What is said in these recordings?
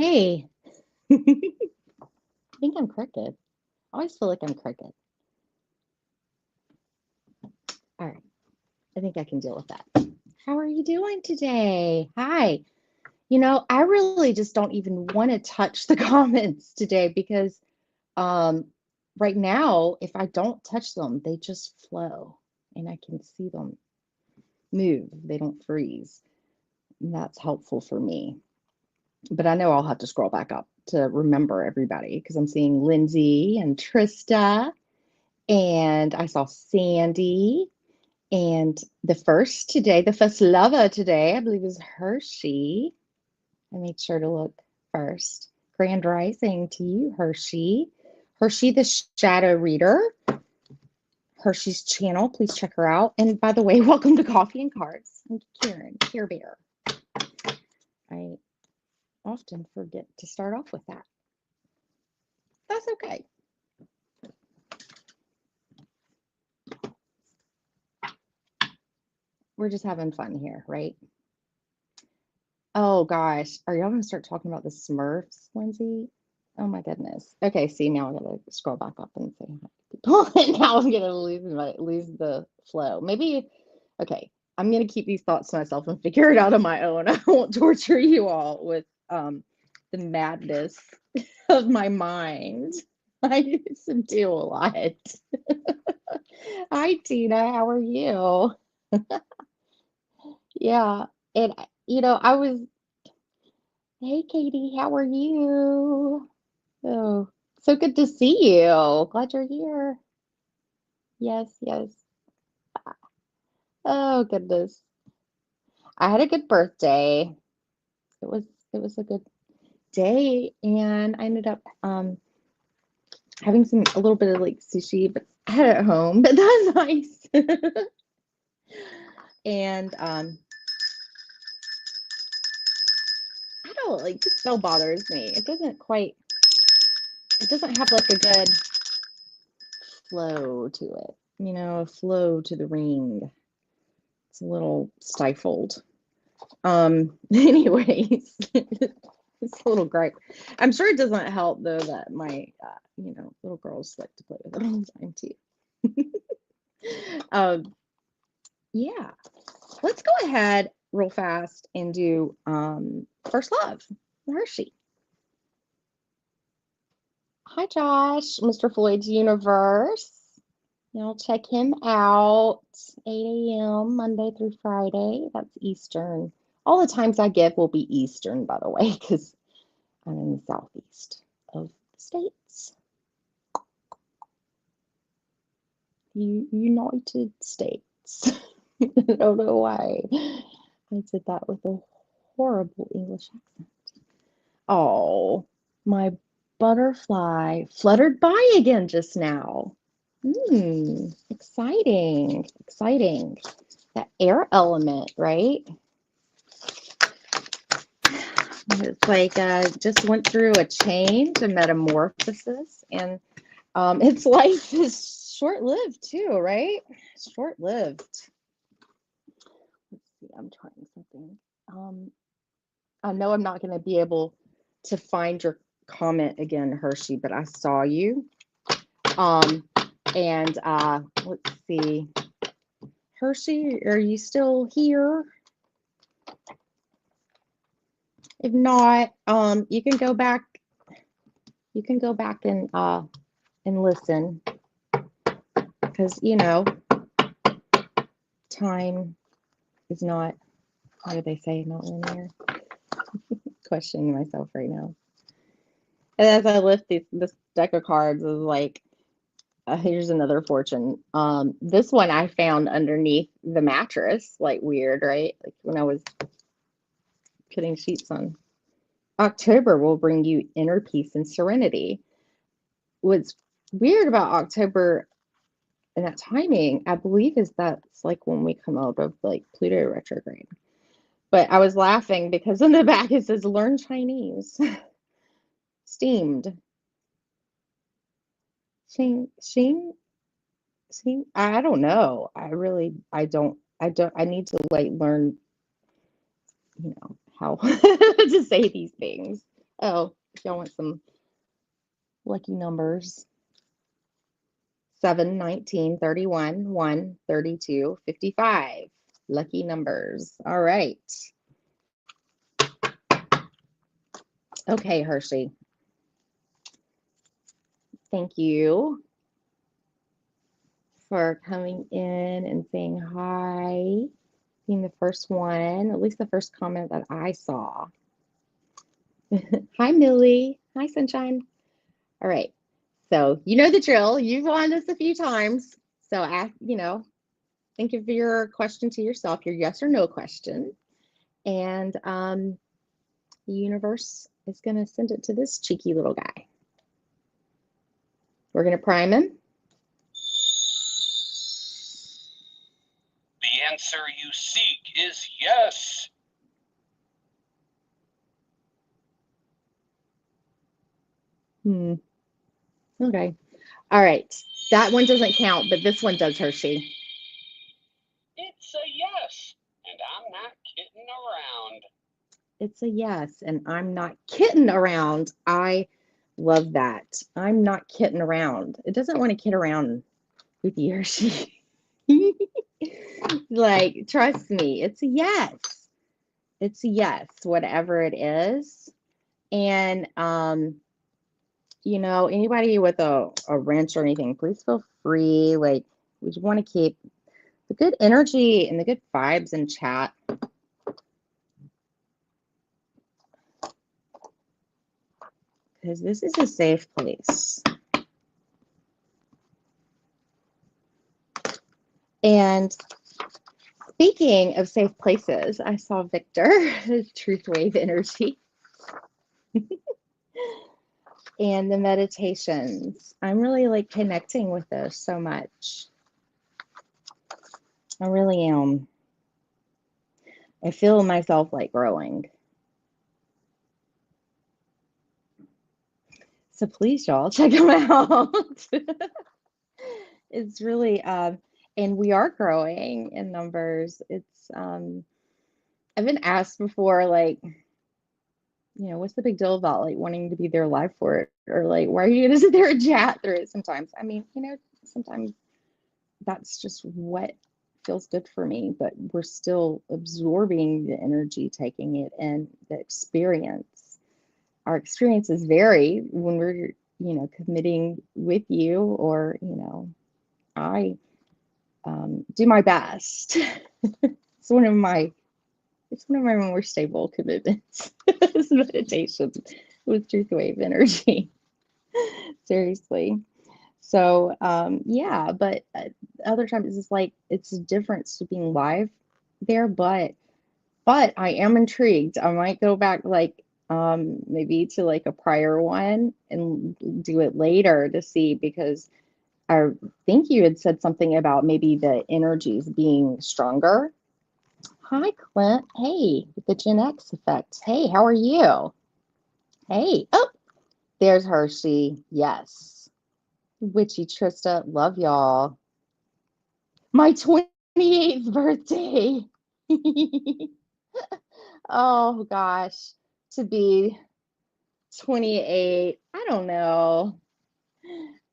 Hey, I think I'm crooked. I always feel like I'm crooked. All right, I think I can deal with that. How are you doing today? Hi. I really just don't even want to touch the comments today because um, right now, if I don't touch them, they just flow and I can see them move. They don't freeze. And that's helpful for me. But I know I'll have to scroll back up to remember everybody because I'm seeing Lindsay and Trista. And I saw Sandy. And the first lover today, I believe is Hershey. I made sure to look first. Grand Rising to you, Hershey. Hershey, the Shadow Reader. Hershey's channel, please check her out. And by the way, welcome to Coffee and Cards. I'm Karen, Care Bear. I often forget to start off with that. That's okay. We're just having fun here, right? Oh gosh, are y'all gonna start talking about the Smurfs, Lindsay? Oh my goodness. Okay, see, now I'm gonna scroll back up and say hi to people. And now I'm gonna lose the flow. Maybe, okay, I'm gonna keep these thoughts to myself and figure it out on my own. I won't torture you all with the madness of my mind. I used to do a lot. Hi Tina, how are you? Yeah, and I was, hey Katie, how are you? Oh, so good to see you. Glad you're here. Yes, yes. Oh goodness. I had a good birthday. It was it was a good day and I ended up having a little bit of like sushi, but I had it at home, but that's nice. And I don't like this still bothers me. It doesn't have like a good flow to it, a flow to the ring. It's a little stifled. Anyways, it's a little great. I'm sure it doesn't help though that my little girls like to play with it all the time too. um, yeah, let's go ahead real fast and do first love, Hershey. Hi Josh, Mr. Floyd's Universe. Y'all check him out. 8 a.m. Monday through Friday. That's Eastern. All the times I give will be Eastern, by the way, because I'm in the southeast of the states. United States. I don't know why I did that with a horrible English accent. Oh, my butterfly fluttered by again just now. Exciting, exciting. That air element, right? It's like just went through a change, a metamorphosis, and its life is short-lived too, right? Short-lived. Let's see, I'm trying something. I know I'm not going to be able to find your comment again, Hershey, but I saw you. And let's see. Hershey, are you still here? If not, you can go back. You can go back and listen, because time is not. What do they say? Not linear. Questioning myself right now. And as I lift this deck of cards, is like, here's another fortune. This one I found underneath the mattress, like weird, right? Like when I was putting sheets on. October will bring you inner peace and serenity. What's weird about October and that timing, I believe, is that's like when we come out of like Pluto retrograde. But I was laughing because in the back it says learn Chinese. Steamed. Xing. I don't know. I need to like learn, how to say these things. Oh, if y'all want some lucky numbers. 7, 19, 31, 1, 32, 55. Lucky numbers. All right. Okay, Hershey. Thank you for coming in and saying hi, being the first one, at least the first comment that I saw. Hi, Millie. Hi, Sunshine. All right. So you know the drill. You've won this a few times. So ask, think of your question to yourself, your yes or no question. And the universe is going to send it to this cheeky little guy. We're going to prime him. The answer you seek is yes. Okay. All right. That one doesn't count, but this one does, Hershey. It's a yes, and I'm not kidding around. It's a yes, and I'm not kidding around. I love that. I'm not kidding around. It doesn't want to kid around with you, Hershey. Like, trust me, it's a yes. It's a yes, whatever it is. And anybody with a wrench or anything, please feel free. Like, we just want to keep the good energy and the good vibes in chat. Because this is a safe place. And speaking of safe places, I saw Victor, his truth wave energy. And the meditations. I'm really like connecting with this so much. I really am. I feel myself like growing. So please, y'all, check them out. It's really, and we are growing in numbers. It's, I've been asked before, like, what's the big deal about like wanting to be there live for it? Or like, why are you going to sit there and chat through it sometimes? I mean, sometimes that's just what feels good for me, but we're still absorbing the energy, taking it in, the experience. Our experiences vary when we're, committing with you, or, I do my best. It's one of my more stable commitments. Is meditation with truth wave energy. Seriously. So yeah, but other times it's like it's a difference to being live there, but I am intrigued. I might go back like maybe to like a prior one and do it later to see, because I think you had said something about maybe the energies being stronger. Hi, Clint. Hey, the Gen X effect. Hey, how are you? Hey, oh, there's Hershey. Yes. Witchy Trista, love y'all. My 28th birthday. Oh gosh, to be 28, I don't know.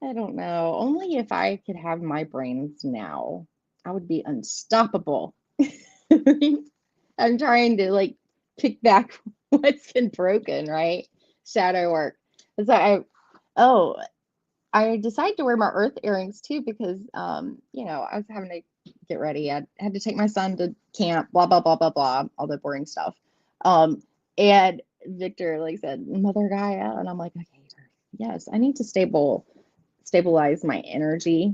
I don't know. Only if I could have my brains now, I would be unstoppable. I'm trying to like pick back what's been broken, right? Shadow work. So I decided to wear my earth earrings too because I was having to get ready. I had to take my son to camp, blah blah blah blah blah, all the boring stuff. And Victor like said, Mother Gaia, and I'm like, okay, yes, I need to stabilize my energy.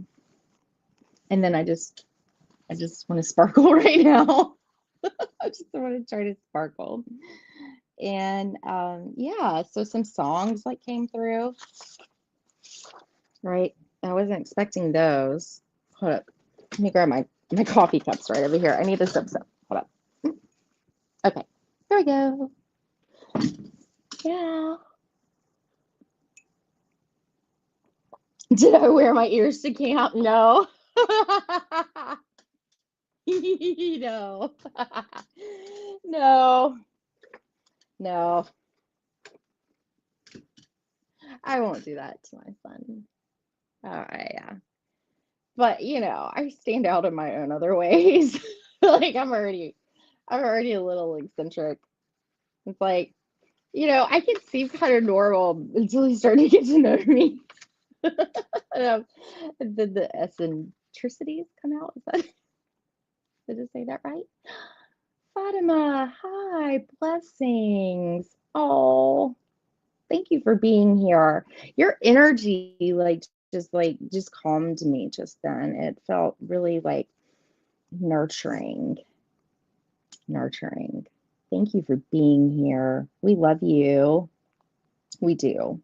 And then I just want to sparkle right now. I just want to try to sparkle. And yeah, so some songs like came through. Right. I wasn't expecting those. Hold up. Let me grab my coffee cups right over here. I need this up. Hold up. Okay. There we go. Yeah. Did I wear my ears to camp? No. No. No. No. I won't do that to my son. Yeah. But I stand out in my own other ways. Like I'm already a little eccentric. It's like, I can seem kind of normal until you start to get to know me. um, did the eccentricities come out? Did I say that right? Fatima, hi, blessings. Oh, thank you for being here. Your energy, just calmed me just then. It felt really like nurturing, nurturing. Thank you for being here. We love you. We do.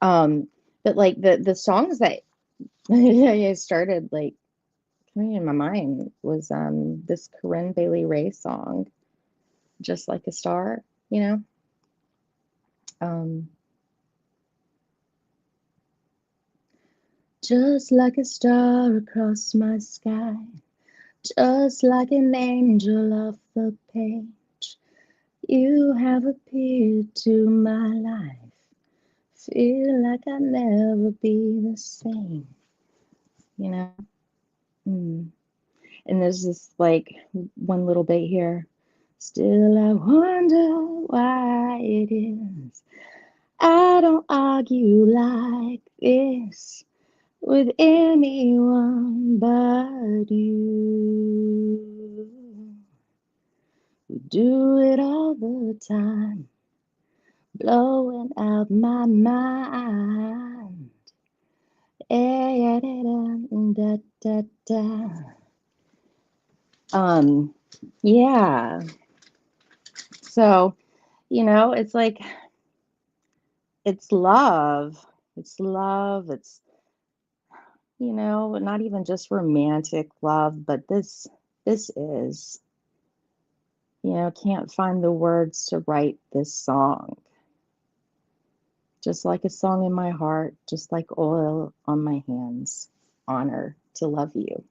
But like the songs that I started like coming in my mind was this Corinne Bailey Rae song, Just Like a Star, you know? Um, just like a star across my sky, just like an angel off the page, you have appeared to my life. Feel like I'll never be the same, you know? Mm. And there's this like one little bit here. Still, I wonder why it is I don't argue like this with anyone but you. We do it all the time, blowing out my mind. Yeah, da, da, da. Yeah. So, it's like it's love. It's love. It's, not even just romantic love, but this is, can't find the words to write this song. Just like a song in my heart, just like oil on my hands. Honor to love you.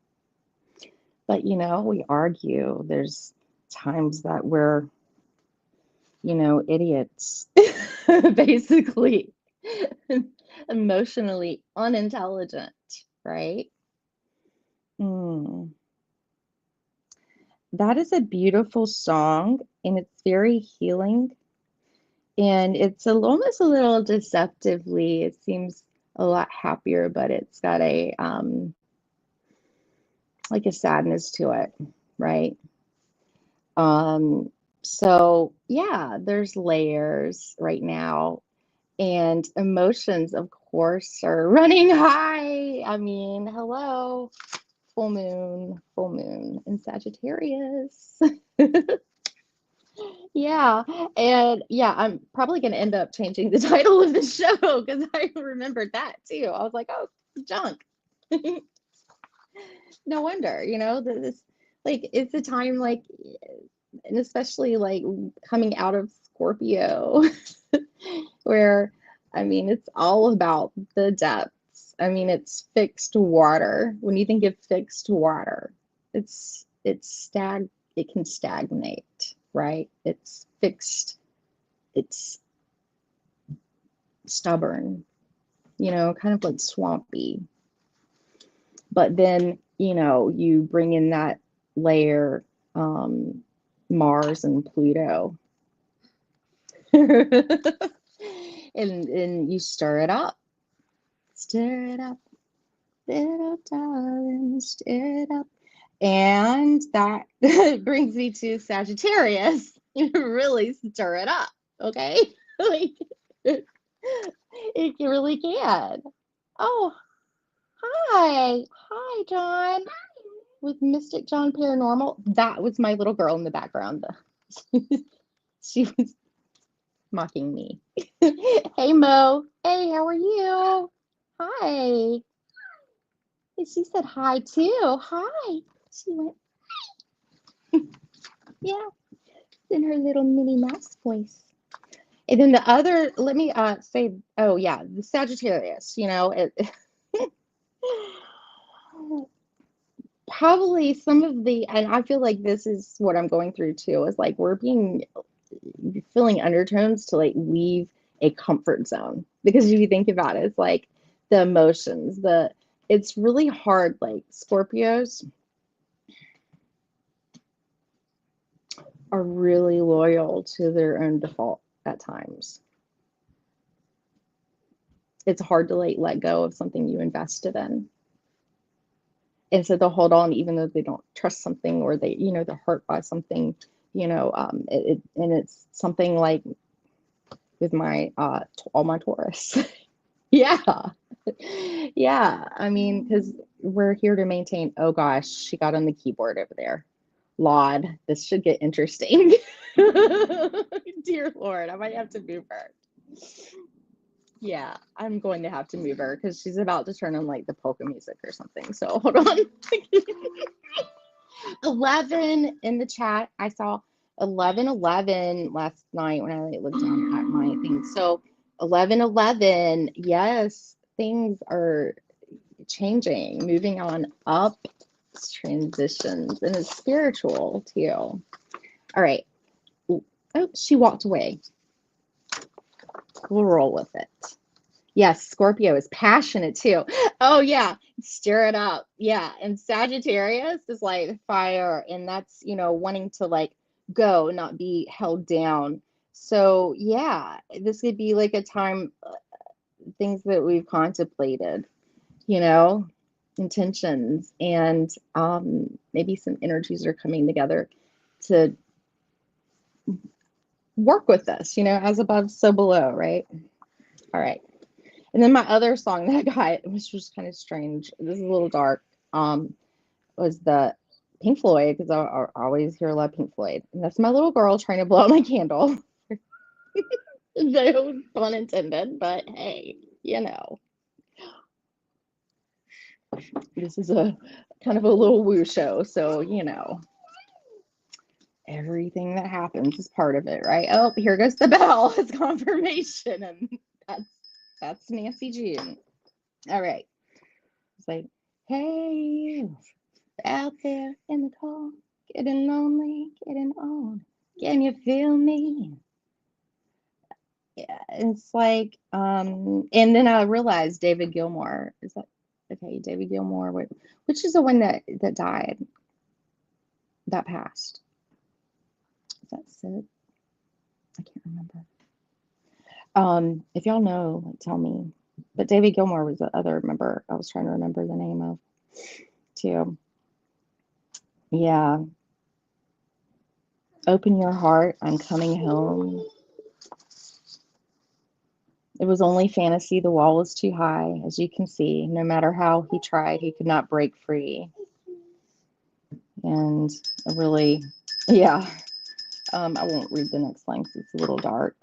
But, we argue. There's times that we're, idiots, basically, emotionally unintelligent, right? Mm. That is a beautiful song, and it's very healing. And it's almost a little deceptively, it seems a lot happier, but it's got a like a sadness to it, right? So yeah, there's layers right now, and emotions, of course, are running high. I mean, hello, full moon in Sagittarius. Yeah, and yeah, I'm probably going to end up changing the title of the show because I remembered that too. I was like, oh, junk. No wonder, this like it's a time like, and especially like coming out of Scorpio, where I mean it's all about the depths. I mean it's fixed water. When you think of fixed water, it can stagnate, right? It's fixed, it's stubborn, kind of like swampy. But then, you bring in that layer, Mars and Pluto, and you stir it up, little darling, stir it up, and that brings me to Sagittarius. You really stir it up, okay? Like it really can. Oh, hi, John. With Mystic John Paranormal. That was my little girl in the background. She was mocking me. Hey, Mo. Hey, how are you? Hi. She said hi too. Hi. She went, yeah, in her little Minnie Mouse voice. And then the other, let me say, oh yeah, the Sagittarius, probably some of the, and I feel like this is what I'm going through too, is like feeling undertones to like leave a comfort zone, Because if you think about it, it's like the emotions, it's really hard. Like Scorpios are really loyal to their own default at times. It's hard to like let go of something you invested in. And so they'll hold on even though they don't trust something, or they, they're hurt by something, and it's something like with my all my Taurus. Yeah. Yeah. I mean, because we're here to maintain. Oh gosh, she got on the keyboard over there. Laud, this should get interesting. Dear Lord, I might have to move her. Yeah, I'm going to have to move her because she's about to turn on like the polka music or something. So hold on. 11 in the chat. I saw 11:11 last night when I looked down at my thing. So 11:11, yes, things are changing, moving on up, transitions, and it's spiritual too. All right. Oh, she walked away. We'll roll with it. Yes, Scorpio is passionate too. Oh yeah, stir it up. Yeah, and Sagittarius is like fire, and that's, wanting to like go, not be held down. So yeah, this could be like a time, things that we've contemplated, you know, intentions, and maybe some energies are coming together to work with this, as above, so below, right? All right. And then my other song that I got, which was kind of strange, this is a little dark, was the Pink Floyd, because I always hear a lot of Pink Floyd. And that's my little girl trying to blow out my candle. No pun intended, but hey, this is a kind of a little woo show. So, everything that happens is part of it, right? Oh, here goes the bell. It's confirmation. And that's Nancy June. All right. It's like, hey, out there in the cold, getting lonely, getting old. Can you feel me? Yeah, it's like, and then I realized David Gilmour. Is that okay? David Gilmour, which is the one that died, that passed. Is that Sid? I can't remember. If y'all know, like, tell me. But David Gilmour was the other member I was trying to remember the name of too. Yeah. Open your heart. I'm coming home. It was only fantasy. The wall was too high, as you can see. No matter how he tried, he could not break free. And really, yeah. I won't read the next line because it's a little dark.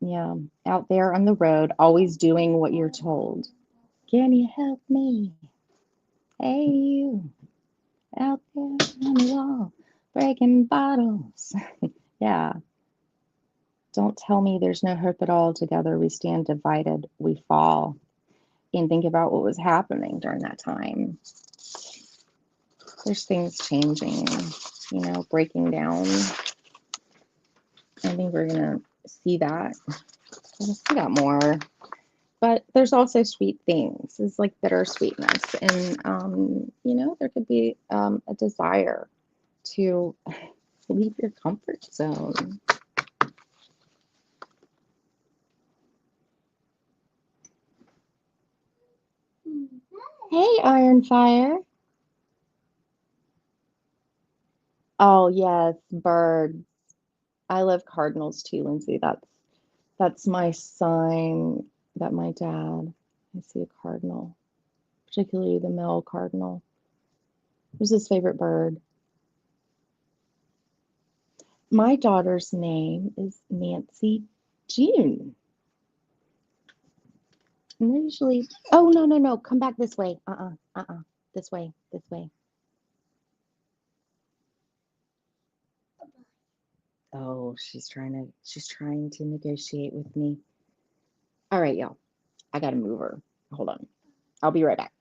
Yeah. Out there on the road, always doing what you're told. Can you help me? Hey, you. Out there on the wall, breaking bottles. Yeah. Don't tell me there's no hope at all. Together we stand, divided we fall. And think about what was happening during that time. There's things changing, breaking down. I think we're going to see that. We'll see that more. But there's also sweet things. It's like bittersweetness. And, there could be a desire to leave your comfort zone. Hey, Iron Fire. Oh, yes, birds. I love cardinals too, Lindsay. That's my sign that my dad, I see a cardinal, particularly the male cardinal. Who's his favorite bird? My daughter's name is Nancy June. And they're usually, oh, no, come back this way. This way, this way. Oh, she's trying to negotiate with me. All right, y'all. I gotta move her. Hold on. I'll be right back.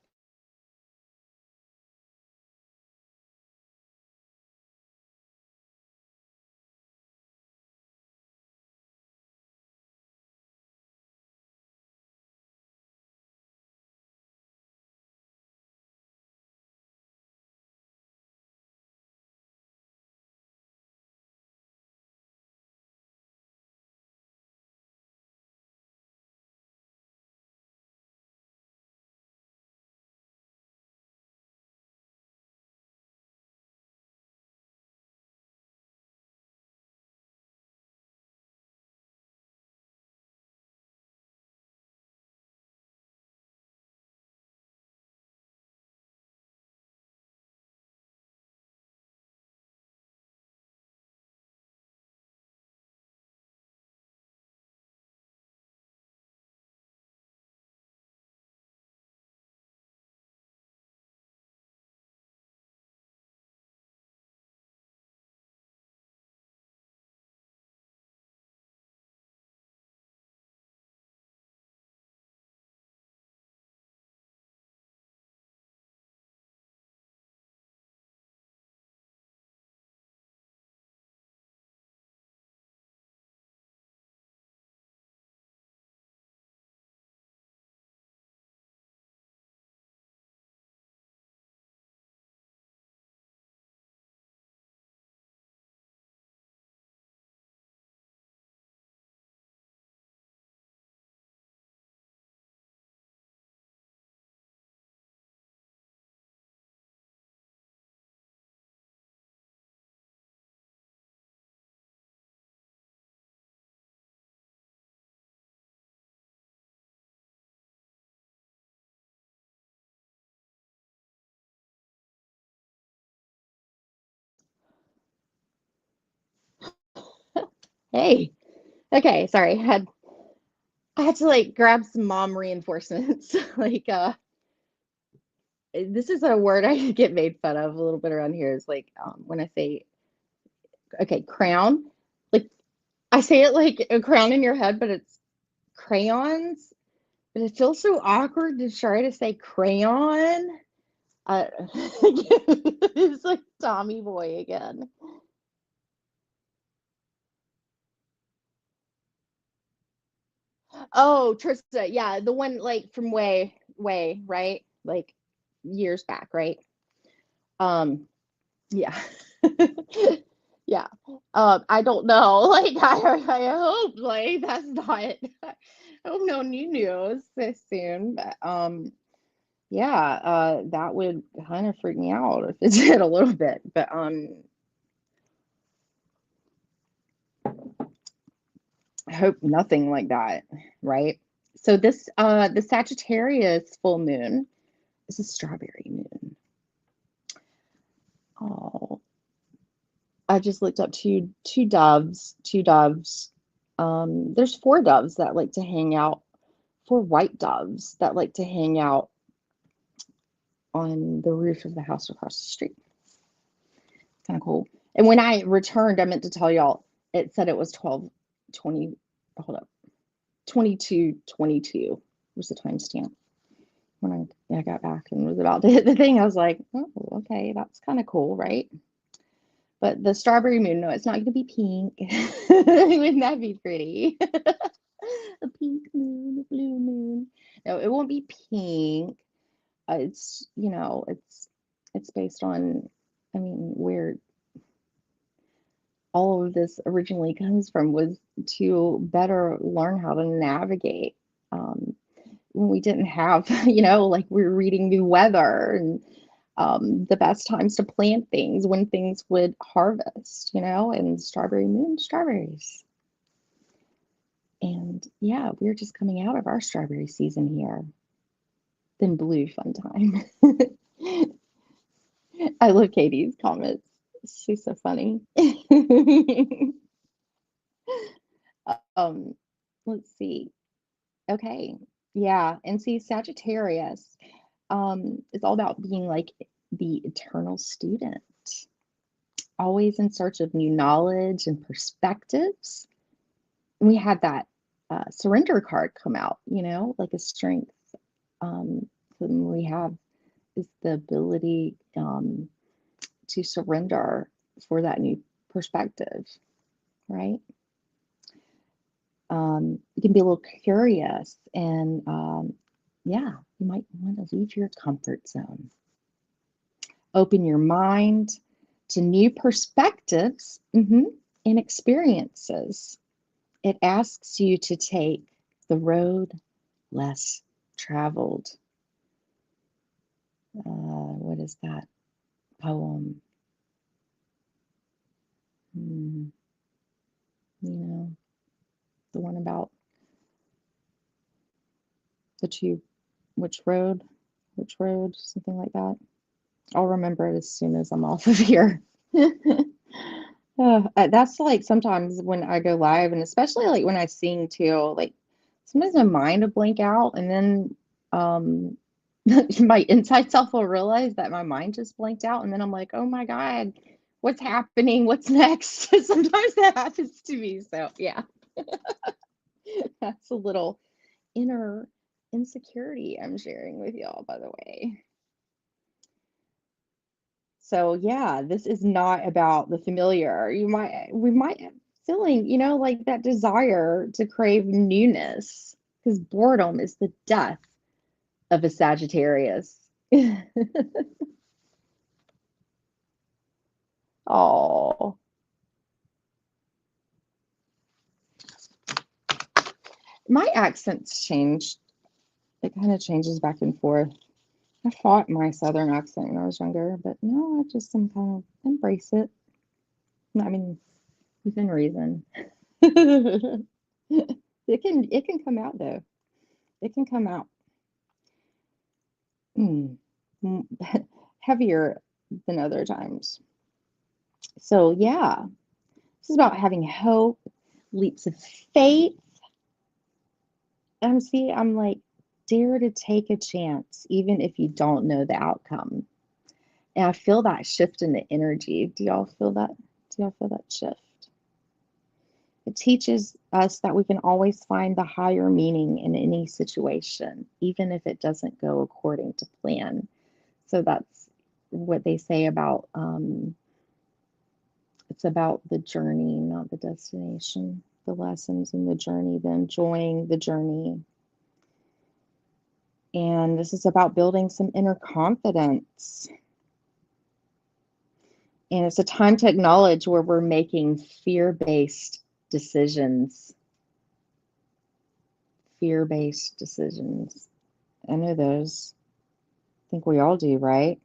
Hey. Okay, sorry. I had to like grab some mom reinforcements. Like this is a word I get made fun of a little bit around here is like when I say okay, crown. Like I say it like a crown in your head, but it's crayons. But it feels so awkward to try to say crayon. It's like Tommy Boy again. Oh, Trista, yeah, the one like from way, right? Like years back, right? Um, yeah. Yeah. I don't know. Like I hope like that's not I hope no new news this soon. But yeah, that would kind of freak me out if it did a little bit. But I hope nothing like that, right? So this the Sagittarius full moon is a strawberry moon. Oh, I just looked up two doves, two doves. There's four doves that like to hang out, four white doves that like to hang out on the roof of the house across the street. Kind of cool. And when I returned, I meant to tell y'all, it said it was 12:20. Hold up. 22:22 was the timestamp when I got back and was about to hit the thing. I was like, oh, okay, that's kind of cool, right? But the strawberry moon, no, it's not going to be pink. Wouldn't that be pretty? A pink moon, a blue moon. No, it won't be pink. It's, it's based on, I mean, where all of this originally comes from was to better learn how to navigate when we didn't have, like we were reading new weather and the best times to plant things when things would harvest, and strawberry moon strawberries. And yeah, we're just coming out of our strawberry season here. Then blue fun time. I love Katie's comments. She's so funny. um, let's see. Okay. Yeah. And see, Sagittarius is all about being like the eternal student, always in search of new knowledge and perspectives. We had that surrender card come out, like a strength we have is the ability to surrender for that new perspective, right? You can be a little curious and yeah, you might want to leave your comfort zone. Open your mind to new perspectives and experiences. It asks you to take the road less traveled. What is that poem? Hmm, you know, the one about the two, which road, something like that. I'll remember it as soon as I'm off of here. That's like sometimes when I go live, and especially like when I sing too, like sometimes my mind will blank out, and then um, my inside self will realize that my mind just blanked out, and then I'm like, oh my God, what's happening? What's next? Sometimes that happens to me. So yeah, that's a little inner insecurity I'm sharing with y'all, by the way. So yeah, this is not about the familiar. We might have feeling, like that desire to crave newness, because boredom is the death of a Sagittarius. Oh, my accent's changed. It kind of changes back and forth. I fought my Southern accent when I was younger, but no, I just some kind of embrace it. I mean, within reason. It can come out though. It can come out. Mm, heavier than other times. So yeah, this is about having hope, leaps of faith. I'm like, dare to take a chance, even if you don't know the outcome. And I feel that shift in the energy. Do y'all feel that? Do y'all feel that shift? It teaches us that we can always find the higher meaning in any situation, even if it doesn't go according to plan. So that's what they say about it's about the journey, not the destination. The lessons in the journey, the enjoying the journey. And this is about building some inner confidence. And it's a time to acknowledge where we're making fear-based decisions. Fear-based decisions. I know those. I think we all do, right?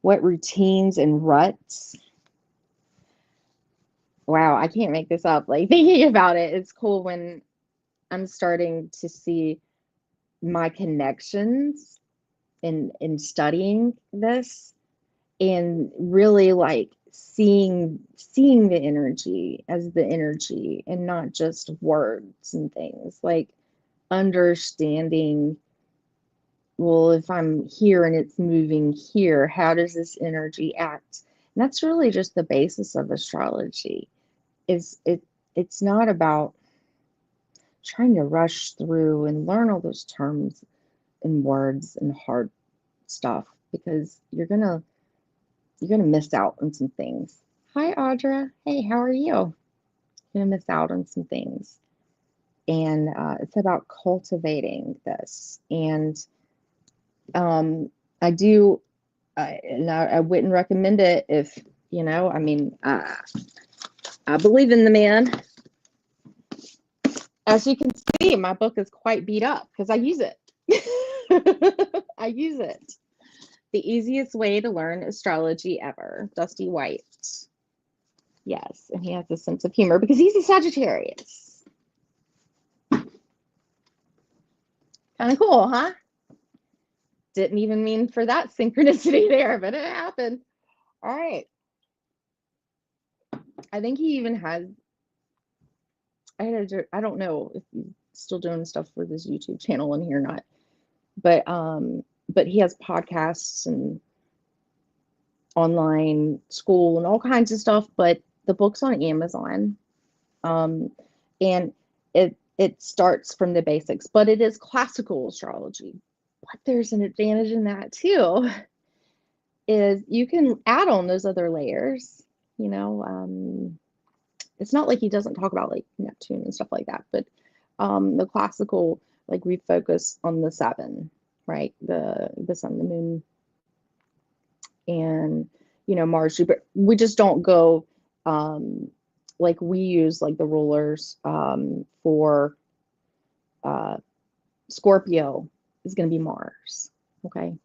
What routines and ruts? Wow, I can't make this up. Like thinking about it, it's cool when I'm starting to see my connections in studying this and really like seeing the energy as the energy and not just words and things, like understanding, well, if I'm here and it's moving here, how does this energy act? And that's really just the basis of astrology. It's not about trying to rush through and learn all those terms and words and hard stuff, because you're gonna miss out on some things. Hi, Audra. Hey, how are you? You're gonna miss out on some things. And it's about cultivating this. And I do, and I wouldn't recommend it if, I mean, I believe in the man. As you can see, my book is quite beat up because I use it. I use it. The easiest way to learn astrology ever. Dusty White. Yes, and he has a sense of humor because he's a Sagittarius. Kind of cool, huh? Didn't even mean for that synchronicity there, but it happened. All right. I think he even has, I don't know if he's still doing stuff for this YouTube channel in here or not, but he has podcasts and online school and all kinds of stuff, but the book's on Amazon. And it starts from the basics, but it is classical astrology. But there's an advantage in that too, is you can add on those other layers, it's not like he doesn't talk about like Neptune and stuff like that, but the classical, like we focus on the seven, right? The sun, the moon, and Mars, Jupiter. We just don't go like we use like the rulers for Scorpio is going to be Mars, okay?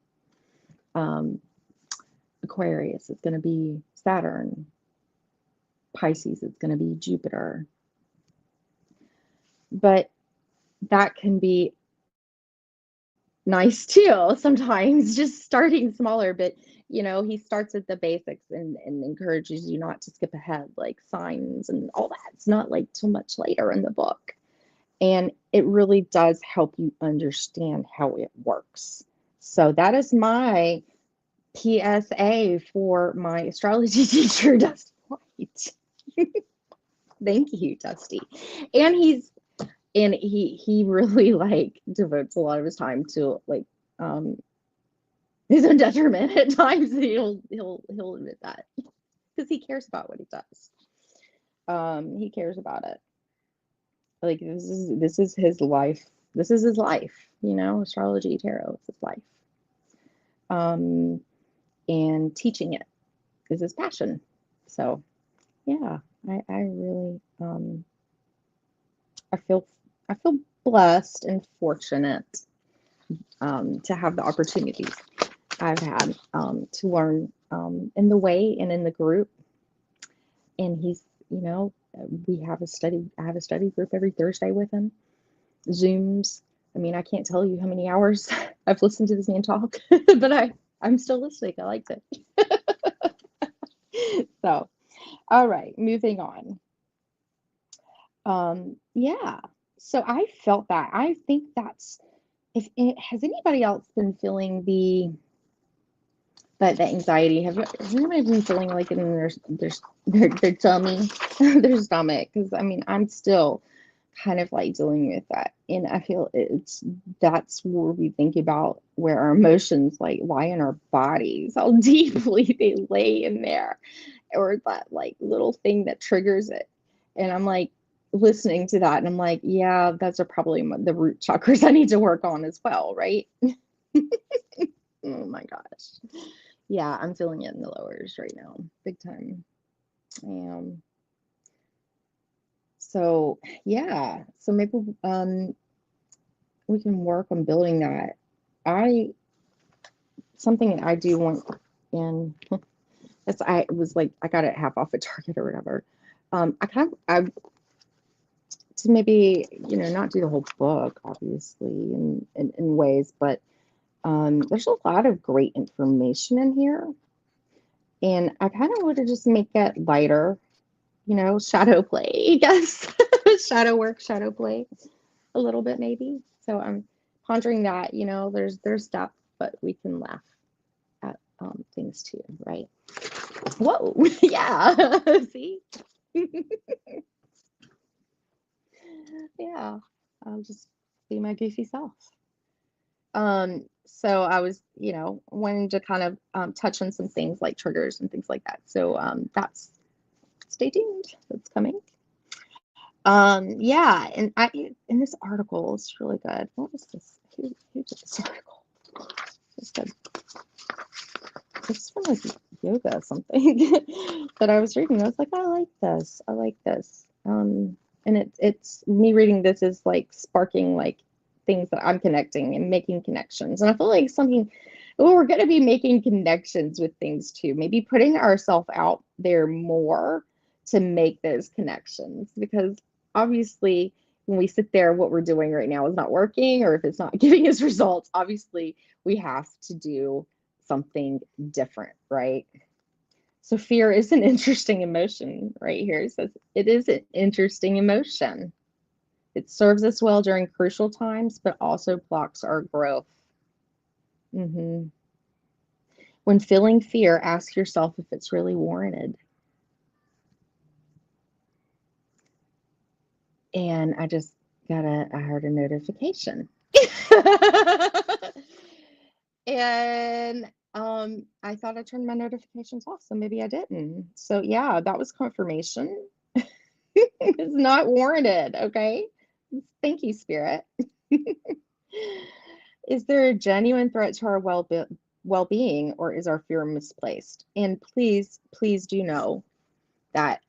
Aquarius is going to be Saturn. Pisces is going to be Jupiter. But that can be nice too sometimes, just starting smaller. But he starts at the basics and encourages you not to skip ahead, like signs and all that. It's not like too much later in the book. And it really does help you understand how it works. So that is my PSA for my astrology teacher, Dusty White. Thank you, Dusty. And he really like devotes a lot of his time to like his own detriment at times. He'll admit that because he cares about what he does. He cares about it. Like this is his life. This is his life. Astrology, tarot is his life. And teaching it is his passion. So yeah, I really I feel blessed and fortunate to have the opportunities I've had to learn in the way and in the group. And he's, we have I have a study group every Thursday with him. Zooms. I mean, I can't tell you how many hours I've listened to this man talk, but I'm still listening. I liked it. So, all right, moving on. Yeah. So I felt that. I think that's, if it has anybody else been feeling the anxiety? Has anybody been feeling like in their tummy, their stomach? Because I mean, I'm still kind of like dealing with that, and I feel that's where we think about where our emotions like lie in our bodies, how deeply they lay in there, or that like little thing that triggers it. And I'm like listening to that, and I'm like, yeah, those are probably the root chakras I need to work on as well, right? Oh my gosh. Yeah, I'm feeling it in the lowers right now, big time. Um, so yeah, so maybe we can work on building that. I Something I do want, and that's I was like I got it half off at Target or whatever. I to maybe not do the whole book obviously in ways, but there's a lot of great information in here, and I kind of want to just make it lighter, shadow play, I guess. Shadow work, shadow play a little bit maybe. So I'm pondering that, there's depth, but we can laugh at things too, right? Whoa, yeah. See? Yeah. I'll just be my goofy self. So I was, wanting to kind of touch on some things like triggers and things like that. So that's stay tuned. That's coming. Yeah, and I in this article, it's really good. What was this? Who did this article? It's good. It's from like yoga or something that I was reading. I was like, I like this. I like this. And it's me reading this is like sparking like things that I'm connecting and making connections. And I feel like something, well, we're going to be making connections with things too. Maybe putting ourselves out there more to make those connections, because obviously when we sit there, what we're doing right now is not working, or if it's not giving us results, obviously we have to do something different, right? So fear is an interesting emotion right here. It says it is an interesting emotion. It serves us well during crucial times, but also blocks our growth. Hmm. When feeling fear, ask yourself if it's really warranted. And I heard a notification. And I thought I turned my notifications off, so maybe I didn't. So yeah, that was confirmation. It's not warranted, okay? Thank you, Spirit. Is there a genuine threat to our well-being, or is our fear misplaced? And please, please do know that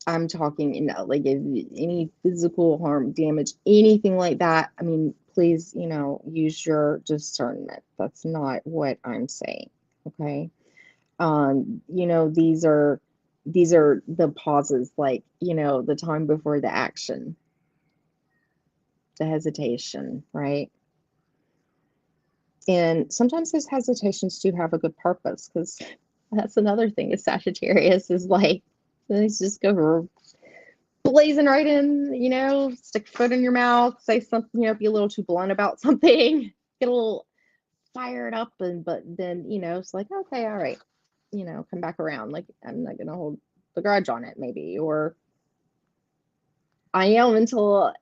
I'm talking, like if any physical harm, damage, anything like that. I mean, please, use your discernment. That's not what I'm saying. Okay. These are the pauses, like, the time before the action, the hesitation, right? And sometimes those hesitations do have a good purpose, because that's another thing is Sagittarius is like, let's just go blazing right in, stick your foot in your mouth, say something, be a little too blunt about something, get a little fired up, but then, it's like, okay, all right, come back around. Like, I'm not gonna hold the grudge on it, maybe, or I am until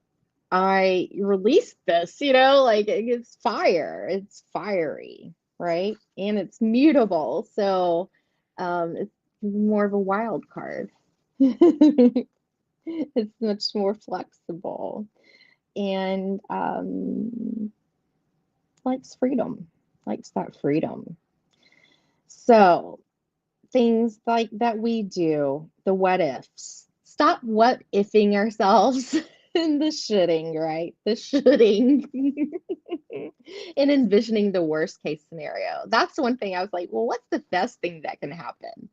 I release this, like it's fire. It's fiery, right? And it's mutable. So it's more of a wild card. It's much more flexible, and likes that freedom. So things like that we do, the what ifs. Stop what ifing ourselves in the shoulding, right? The shoulding and envisioning the worst case scenario. That's one thing I was like, well, what's the best thing that can happen?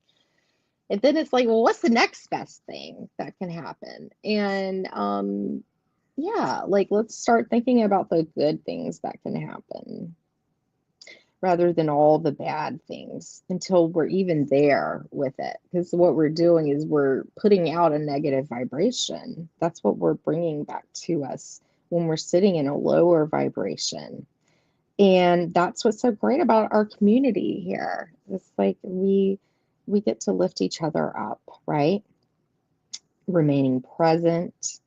And then it's like, well, what's the next best thing that can happen? And yeah, like let's start thinking about the good things that can happen. rather than all the bad things until we're even there with it. Because what we're doing is we're putting out a negative vibration. That's what we're bringing back to us when we're sitting in a lower vibration. And that's what's so great about our community here. It's like we get to lift each other up, right? Remaining present.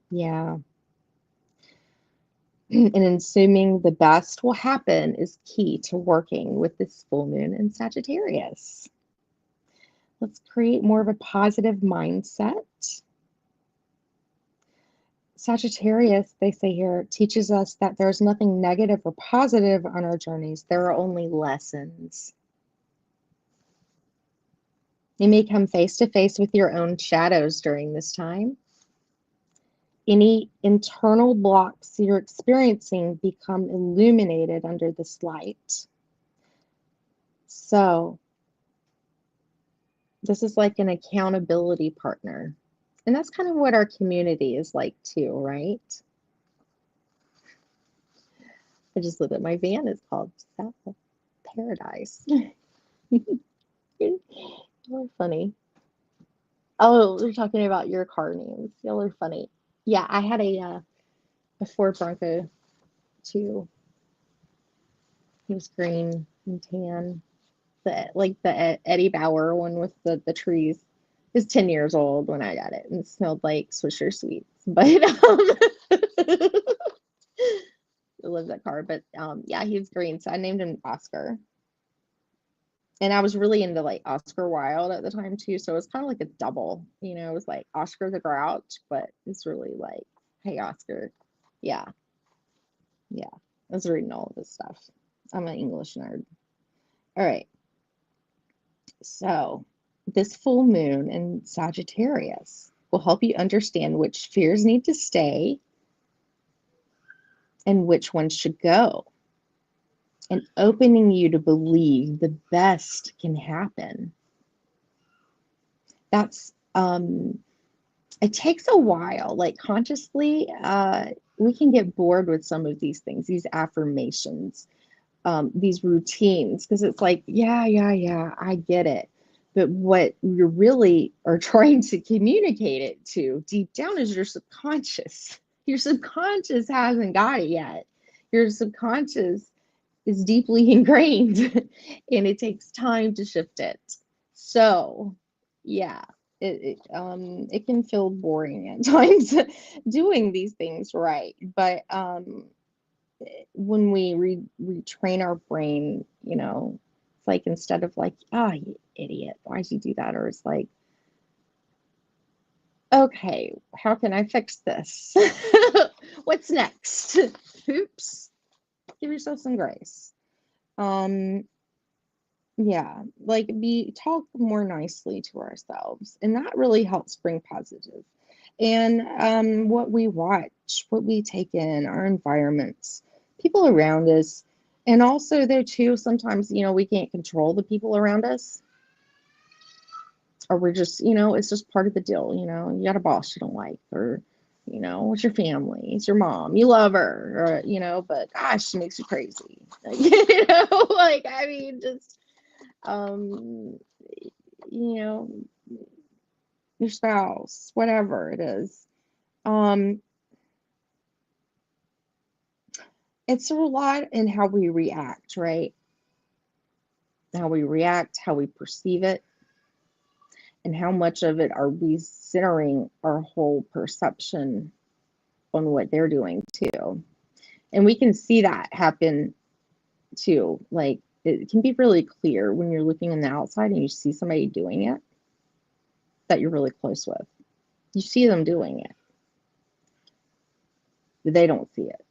Yeah. And assuming the best will happen is key to working with this full moon in Sagittarius. Let's create more of a positive mindset. Sagittarius, they say here, teaches us that there's nothing negative or positive on our journeys. There are only lessons. You may come face to face with your own shadows during this time. Any internal blocks you're experiencing become illuminated under this light. So, this is like an accountability partner. And that's kind of what our community is like too, right? I just looked at my van. It's called Paradise. You're funny. Oh, we're talking about your car names. Y'all are funny. Yeah, I had a Ford Bronco too. He was green and tan. The Eddie Bauer one with the trees. It was 10 years old when I got it and it smelled like Swisher Sweets. But I love that car. But yeah, he was green, so I named him Oscar. And I was really into like Oscar Wilde at the time too, so it was kind of like a double. It was like Oscar the Grouch, but it's really like, hey Oscar. Yeah, yeah. I was reading all of this stuff. I'm an English nerd. All right. So this full moon in Sagittarius will help you understand which fears need to stay and which ones should go, and opening you to believe the best can happen. That's it takes a while, like consciously, we can get bored with some of these things, these affirmations, these routines, because it's like, yeah, I get it. But what you really are trying to communicate it to deep down is your subconscious. Your subconscious hasn't got it yet. Your subconscious is deeply ingrained and it takes time to shift it. So, yeah, it can feel boring at times doing these things right. But when we retrain our brain, it's like instead of like, ah, oh, you idiot, why'd you do that? Or it's like, okay, how can I fix this? What's next? Oops. Give yourself some grace. Yeah, like talk more nicely to ourselves, and that really helps bring positive. And what we watch, what we take in, our environments, people around us, and also there too, sometimes we can't control the people around us, or we're just it's just part of the deal. You got a boss you don't like, or it's your family, it's your mom, you love her, or but gosh, she makes you crazy. Like I mean, just you know, your spouse, whatever it is. It's a lot in how we react, right? How we react, how we perceive it, and how much of it are we centering our whole perception on what they're doing too. And we can see that happen too. Like it can be really clear when you're looking on the outside and you see somebody doing it that you're really close with. You see them doing it, but they don't see it.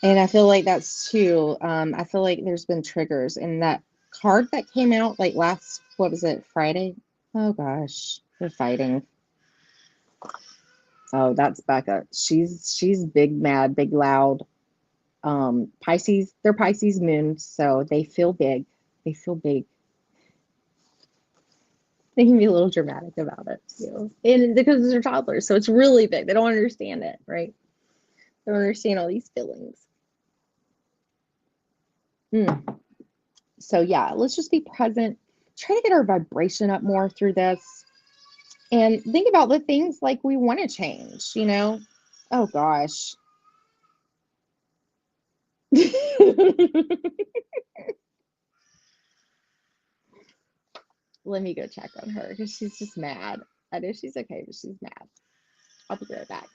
And I feel like that's too, I feel like there's been triggers, and that card that came out like last, what was it, Friday? Oh gosh, they're fighting. Oh, that's Becca. She's big, mad, big, loud. Pisces, they're Pisces moon, so they feel big. They feel big. They can be a little dramatic about it too. And because they're toddlers, so it's really big. They don't understand it, right? They don't understand all these feelings. So yeah, let's just be present. Try to get our vibration up more through this. And think about the things like we want to change, you know? Oh gosh. Let me go check on her because she's just mad. I know she's okay, but she's mad. I'll be right back.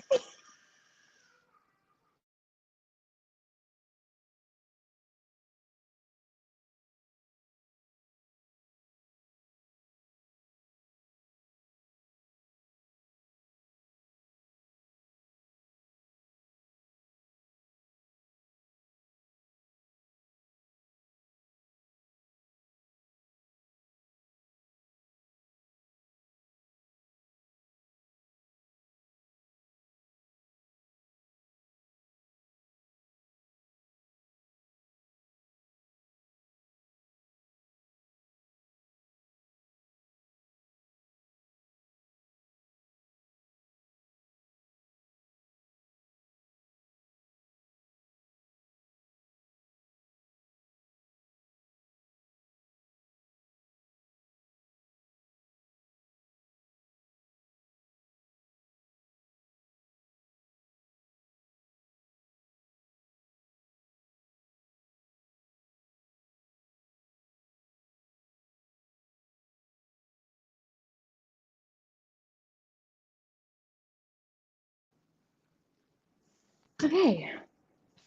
Okay,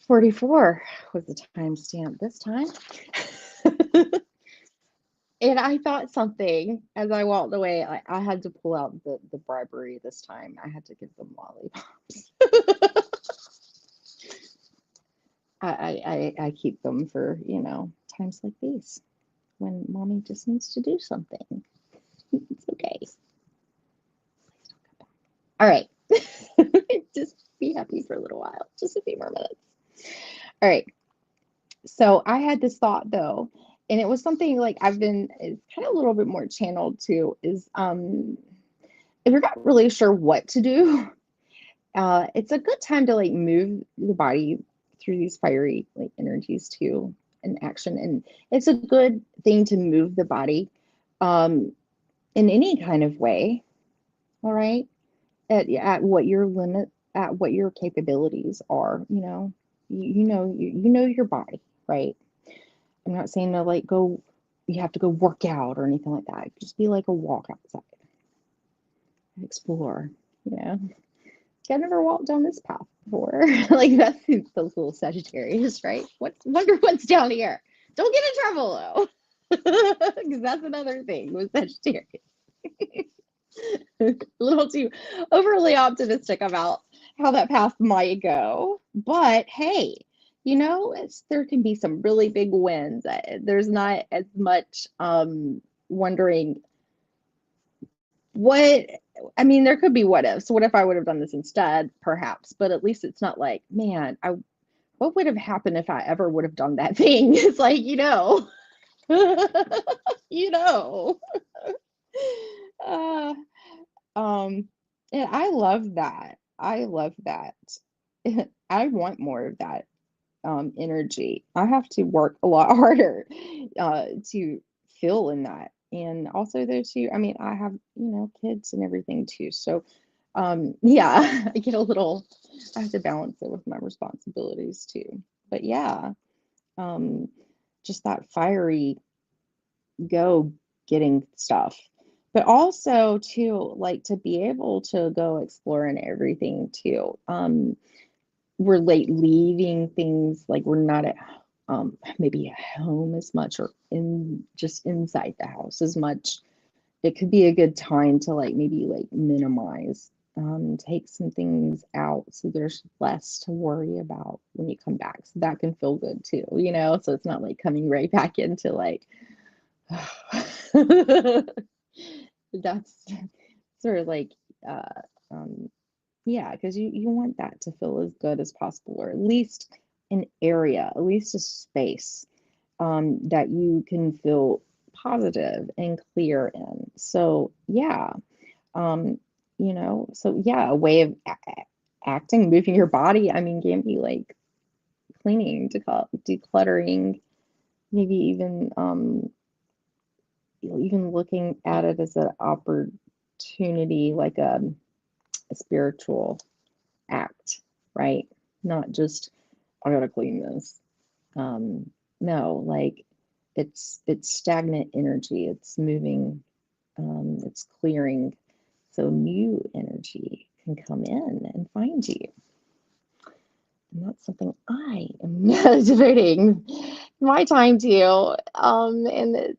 44 was the timestamp this time. And I thought something as I walked away. I had to pull out the bribery this time. I had to give them lollipops. I keep them for, times like these when mommy just needs to do something. It's okay. All right. Just be happy for a little while, just a few more minutes. All right. So I had this thought though, and it was something like it's kind of a little bit more channeled to is if you're not really sure what to do, it's a good time to like move the body through these fiery like energies too in action. And it's a good thing to move the body in any kind of way. All right. At what your limit, at what your capabilities are, you know your body, right? I'm not saying to like go, you have to go work out or anything like that. Just be like a walk outside, explore, you know. I've never walked down this path before. Like that's those little Sagittarius, right? Wonder what's down here. Don't get in trouble though. Because that's another thing with Sagittarius. A little too overly optimistic about how that path might go. But hey, there can be some really big wins. There's not as much wondering what I mean, there could be what ifs. What if I would have done this instead? Perhaps, but at least it's not like, man, what would have happened if I ever would have done that thing? It's like, you know. Uh, Um, and I love that. I love that. I want more of that energy. I have to work a lot harder to feel in that. And also though too, I mean, I have, kids and everything too. So yeah, I have to balance it with my responsibilities too. But yeah, um, just that fiery go getting stuff, but also to like to be able to go explore and everything too. We're like leaving things like we're not at maybe at home as much or in just inside the house as much. It could be a good time to like maybe like minimize, take some things out so there's less to worry about when you come back, so that can feel good too, so it's not like coming right back into like that's sort of like uh um yeah, because you want that to feel as good as possible, or at least an area, at least a space that you can feel positive and clear in. So yeah, um so yeah, a way of acting, moving your body, I mean, can be like cleaning, decluttering, maybe even looking at it as an opportunity, like a spiritual act, right? Not just, I gotta clean this. No, like it's stagnant energy. It's moving, it's clearing. So new energy can come in and find you. And that's something I am devoting my time to. And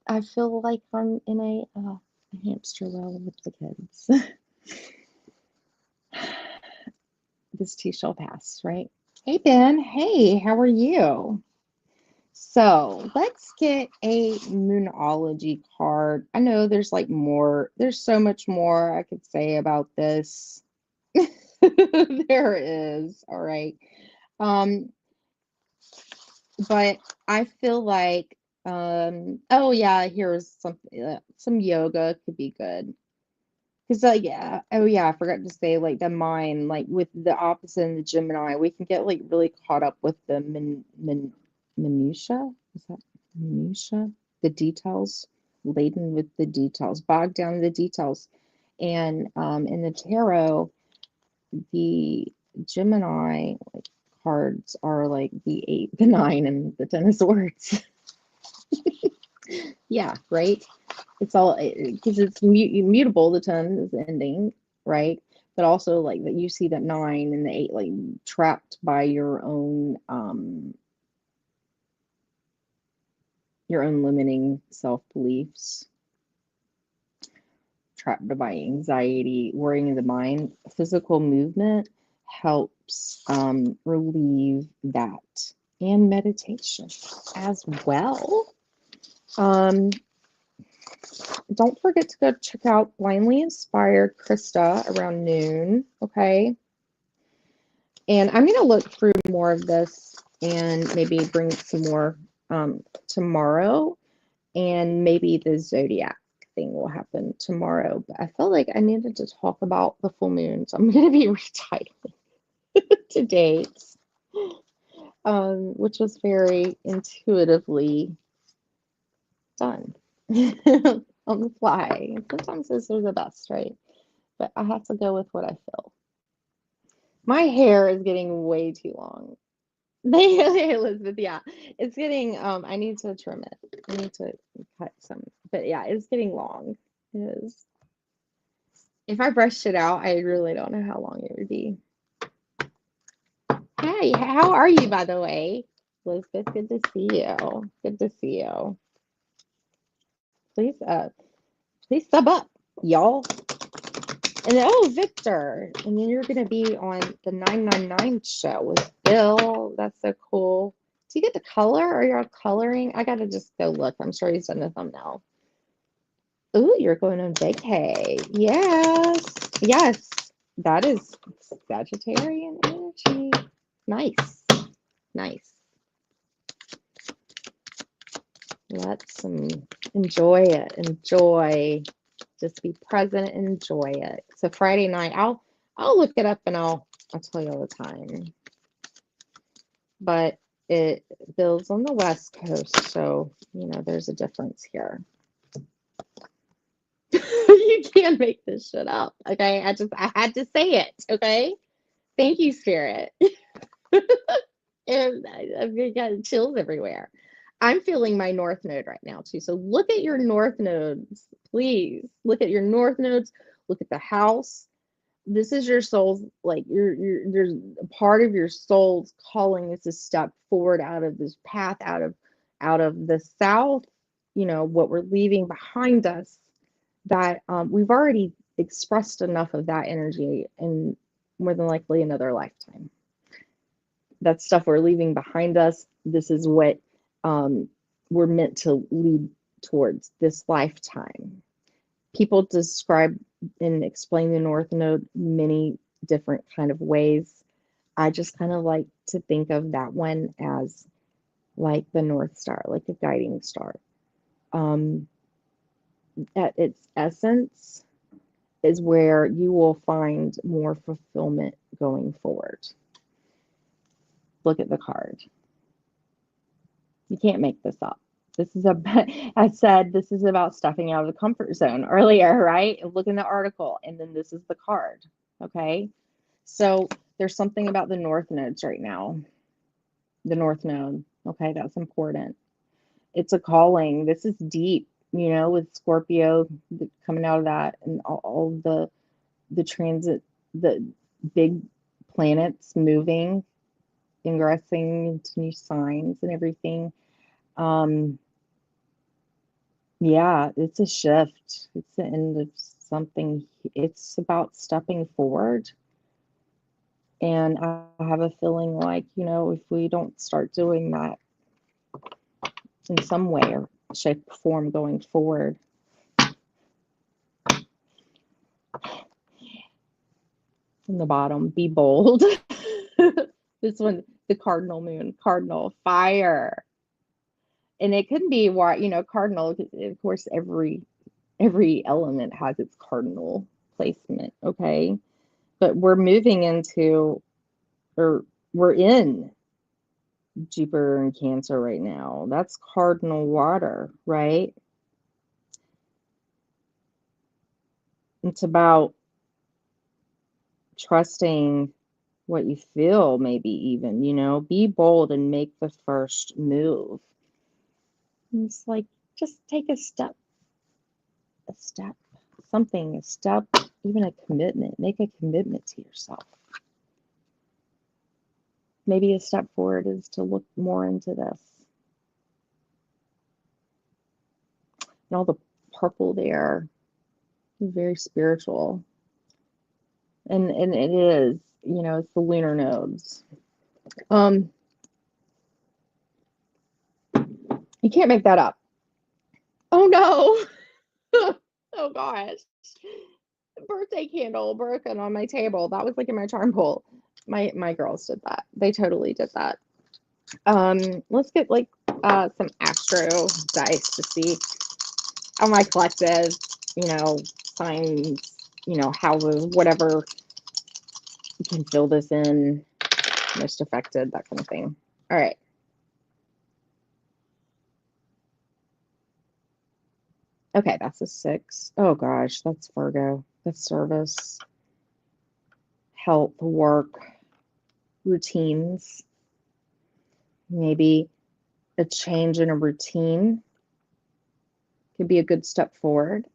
I feel like I'm in a hamster wheel with the kids. This too shall pass, right? Hey, Ben. Hey, how are you? So let's get a Moonology card. I know there's like more, there's so much more I could say about this. There is. All right. Um, but I feel like, oh yeah, here's something, some yoga could be good. Because like, yeah, oh yeah, I forgot to say, like the mind, like with the opposite in the Gemini, we can get like really caught up with the minutia. Is that minutia? The details, laden with the details, bogged down in the details. And in the tarot, the Gemini like cards are like the 8, the 9, and the 10 of swords. Yeah, right. It's all because it's mutable. The 10 is ending, right? But also like that you see that 9 and the 8 like trapped by your own limiting self beliefs, trapped by anxiety, worrying in the mind. Physical movement helps relieve that, and meditation as well. Um, don't forget to go check out Blindly Inspired Krista around noon, okay? And I'm going to look through more of this and maybe bring some more tomorrow. And maybe the zodiac thing will happen tomorrow. But I feel like I needed to talk about the full moon. So I'm going to be retitling to dates, which was very intuitively done on the fly. Sometimes those are the best, right? But I have to go with what I feel. My hair is getting way too long. Elizabeth, yeah, it's getting. I need to trim it. I need to cut some, but yeah, it's getting long. It is. If I brushed it out, I really don't know how long it would be. Hey, how are you, by the way, Elizabeth? Good to see you. Good to see you. Please, please sub up, y'all. And then, oh, Victor, and then you're gonna be on the 999 show with Bill. That's so cool. Do you get the color or you're coloring? I gotta just go look. I'm sure he's done the thumbnail. Ooh, you're going on vacay. Yes. Yes. That is Sagittarian energy. Nice. Nice. Let's enjoy it. Enjoy. Just be present, enjoy it. So Friday night, I'll look it up and I'll tell you all the time. But it builds on the West Coast, so there's a difference here. You can't make this shit up, okay? I had to say it, okay? Thank you, Spirit. And I've got chills everywhere. I'm feeling my North Node right now too. So look at your North nodes, please. Look at your North nodes. Look at the house. This is your soul's, like there's a part of your soul's calling is to step forward out of this path, out of the South. What we're leaving behind us. That we've already expressed enough of that energy in more than likely another lifetime. That stuff we're leaving behind us. This is what we're meant to lead towards this lifetime. People describe and explain the North Node many different kind of ways. I just kind of like to think of that one as like the North Star, like a guiding star. At its essence is where you will find more fulfillment going forward. Look at the card. You can't make this up. This is I said this is about stepping out of the comfort zone earlier, right? Look in the article, and then this is the card. Okay. So there's something about the north nodes right now. The north node. Okay, that's important. It's a calling. This is deep, with Scorpio coming out of that, and all the transit, the big planets moving, ingressing into new signs and everything. Yeah, it's a shift. It's the end of something. It's about stepping forward. And I have a feeling like, if we don't start doing that in some way or shape or form going forward. In the bottom, be bold. This one, the cardinal moon, cardinal fire. And it could be why, cardinal, of course, every element has its cardinal placement, okay? But we're moving into, or we're in Jupiter and Cancer right now. That's cardinal water, right? It's about trusting what you feel, maybe even, be bold and make the first move. And it's like, just take a step, something, a step, even a commitment. Make a commitment to yourself. Maybe a step forward is to look more into this. And all the purple there is very spiritual. And it is, it's the lunar nodes. You can't make that up. Oh no. Oh gosh. Birthday candle broken on my table. That was like in my charm pull. My girls did that. They totally did that. Let's get like some astro dice to see how my collective, signs, houses, whatever you can fill this in, most affected, that kind of thing. All right. Okay, that's a 6. Oh gosh, that's Virgo. That's service, health, work, routines. Maybe a change in a routine could be a good step forward.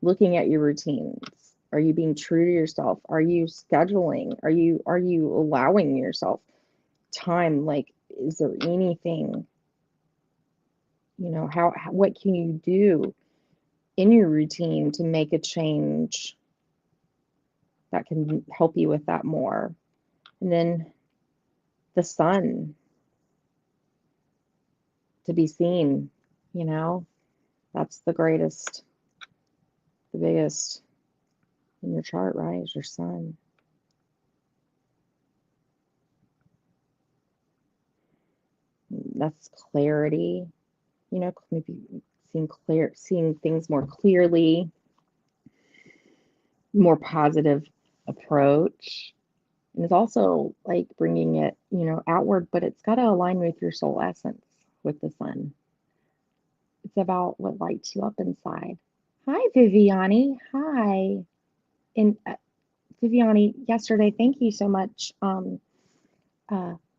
Looking at your routines. Are you being true to yourself? Are you scheduling? Are you allowing yourself time? Like, is there anything, what can you do in your routine to make a change that can help you with that more? And then the sun to be seen, that's the greatest, the biggest in your chart, right? Is your sun. That's clarity, maybe seeing things more clearly, more positive approach. And it's also like bringing it, outward, but it's got to align with your soul essence with the sun. It's about what lights you up inside. Hi, Viviani. Hi. And Viviani, yesterday, thank you so much. You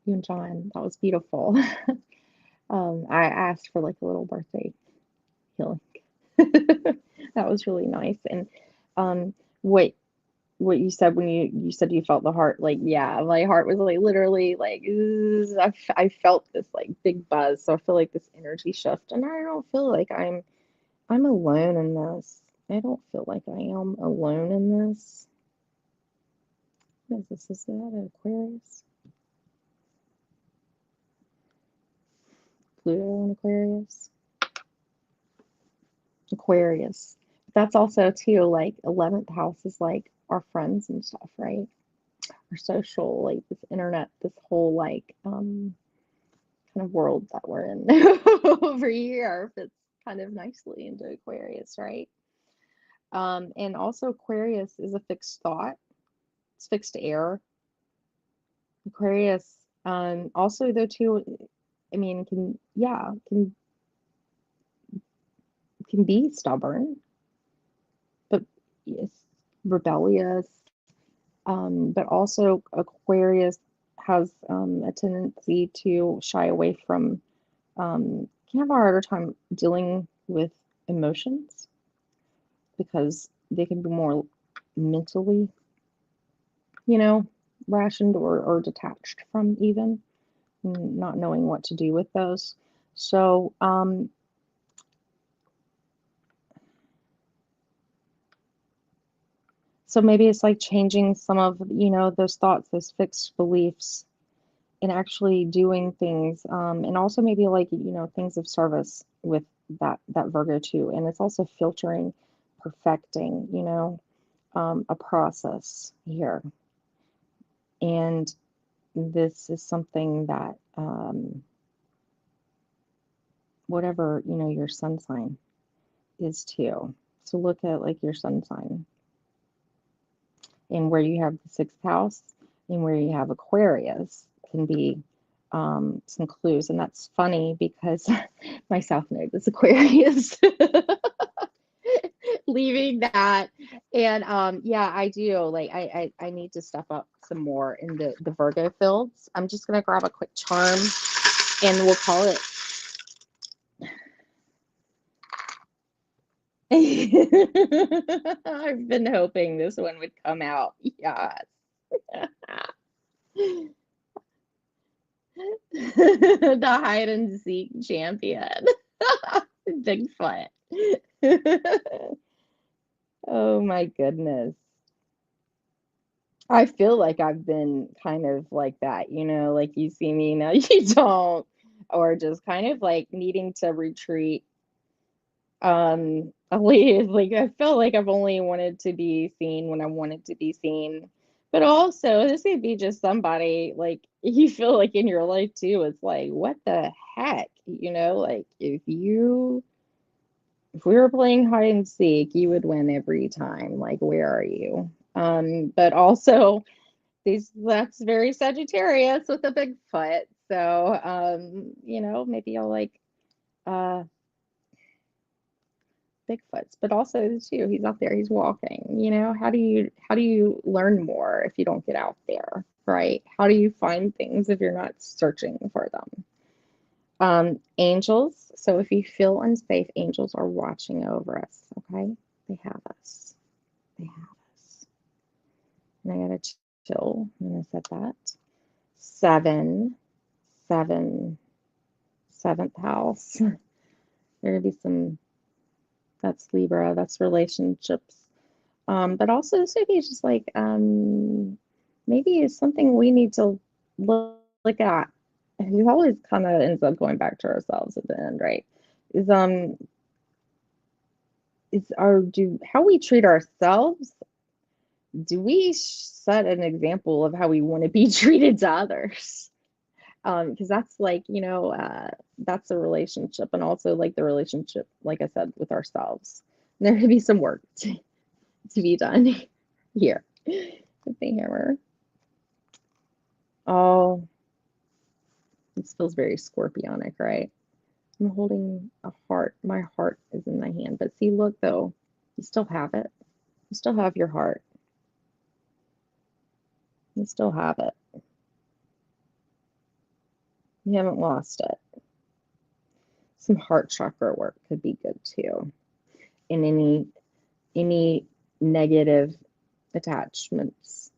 and John, that was beautiful. I asked for like a little birthday healing. That was really nice. And what you said when you said you felt the heart, like, yeah, my heart was like literally like, I felt this like big buzz. So I feel like this energy shift, and I don't feel like I'm alone in this. I don't feel like I am alone in this. What is this? Is that an Aquarius? Pluto and Aquarius? Aquarius. That's also too like 11th house is like our friends and stuff, right? Our social, like this internet, this whole like kind of world that we're in over here fits kind of nicely into Aquarius, right? And also Aquarius is a fixed thought. It's fixed air. Aquarius Also though too, I mean, can be stubborn, but yes, rebellious. But also Aquarius has a tendency to shy away from, can have a harder time dealing with emotions because they can be more mentally, you know, rationed or detached from even, not knowing what to do with those. So, so maybe it's like changing some of, those thoughts, those fixed beliefs, and actually doing things, and also maybe like, things of service with that Virgo too. And it's also filtering, perfecting, a process here. And this is something that, whatever, your sun sign is too. So look at like your sun sign and where you have the sixth house and where you have Aquarius can be, some clues. And that's funny because my south node is Aquarius. Leaving that. And yeah, I do. Like I need to step up some more in the Virgo fields. I'm just gonna grab a quick charm and we'll call it. I've been hoping this one would come out. Yes. The hide and seek champion. Bigfoot. Oh my goodness. I feel like I've been kind of like that, like you see me now you don't, or just kind of like needing to retreat. At least like I feel like I've only wanted to be seen when I wanted to be seen. But also this could be just somebody like you feel like in your life too. It's like, what the heck? Like if we were playing hide and seek, you would win every time. Like, where are you? But also that's very Sagittarius with a big foot. So, maybe I'll like uh Bigfoots, but also too, he's out there, he's walking. How do you learn more if you don't get out there, right? How do you find things if you're not searching for them? Angels. So if you feel unsafe, angels are watching over us. Okay, they have us. They have us. And I gotta chill when I said that. Seven, seven, seventh house. There gonna be some. That's Libra. That's relationships. But also this would be just like, maybe it's something we need to look at. We always kind of ends up going back to ourselves at the end, right? Is our do how we treat ourselves. Do we set an example of how we want to be treated to others? Because that's like, that's a relationship, and also like the relationship, like I said, with ourselves. And there could be some work to be done here with the hammer. Oh, this feels very scorpionic, right? I'm holding a heart. My heart is in my hand. But see, look though, you still have it. You still have your heart. You still have it. You haven't lost it. Some heart chakra work could be good too. And any negative attachments.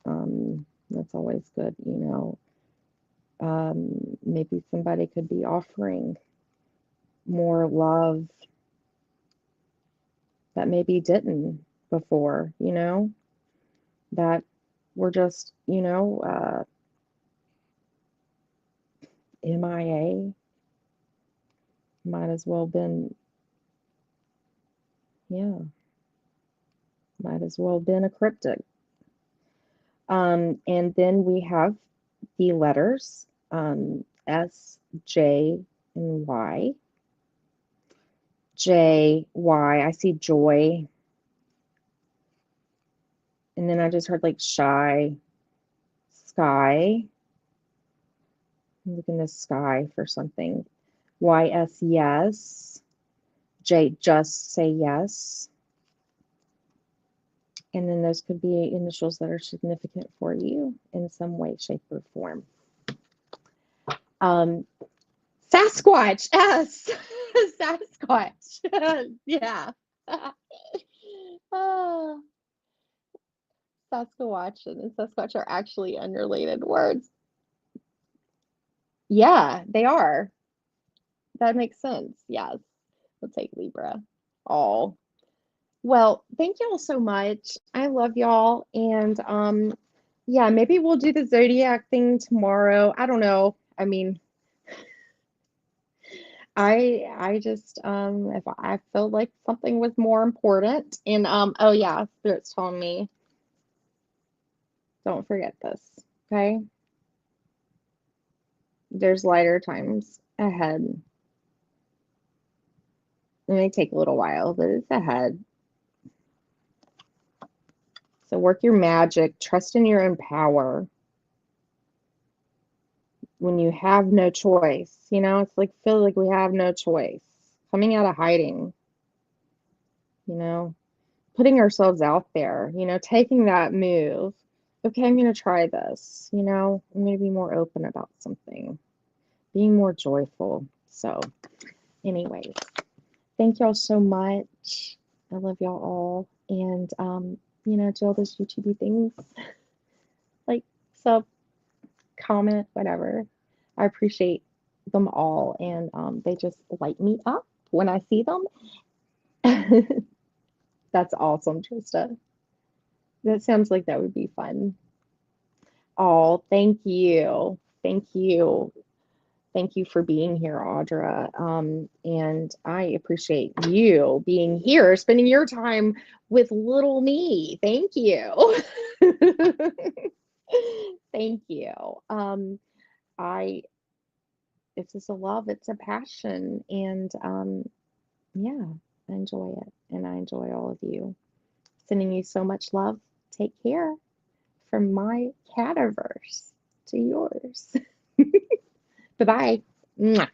That's always good. Maybe somebody could be offering more love that maybe didn't before, that were just, MIA. Might as well been, yeah, might as well been a cryptic. And then we have the letters, S, J, and Y. J, Y, I see joy. And then I just heard like shy, sky. Look in the sky for something. YS, yes. J, just say yes. And then those could be initials that are significant for you in some way, shape, or form. Sasquatch, S. Sasquatch. Yeah. Ah, Sasquatch and Sasquatch are actually unrelated words. Yeah, they are. That makes sense. Yes. We'll take Libra. Oh. Well, thank y'all so much. I love y'all. And yeah, maybe we'll do the zodiac thing tomorrow. I don't know. I mean, I just if I felt like something was more important. And oh yeah, Spirit's telling me don't forget this. Okay? There's lighter times ahead. It may take a little while, but it's ahead. So work your magic, trust in your own power. When you have no choice, it's like feel like we have no choice. Coming out of hiding, you know, putting ourselves out there, taking that move. Okay, I'm going to try this, I'm going to be more open about something, being more joyful. So, anyways, thank y'all so much. I love y'all all. And, do all those YouTube things like sub, comment, whatever. I appreciate them all, and they just light me up when I see them. That's awesome, Trista. That sounds like that would be fun. Oh, thank you. Thank you. Thank you for being here, Audra. And I appreciate you being here, spending your time with little me. Thank you. Thank you. I it's just a love, it's a passion, and yeah, I enjoy it, and I enjoy all of you. Sending you so much love. Take care from my cataverse to yours. Bye bye.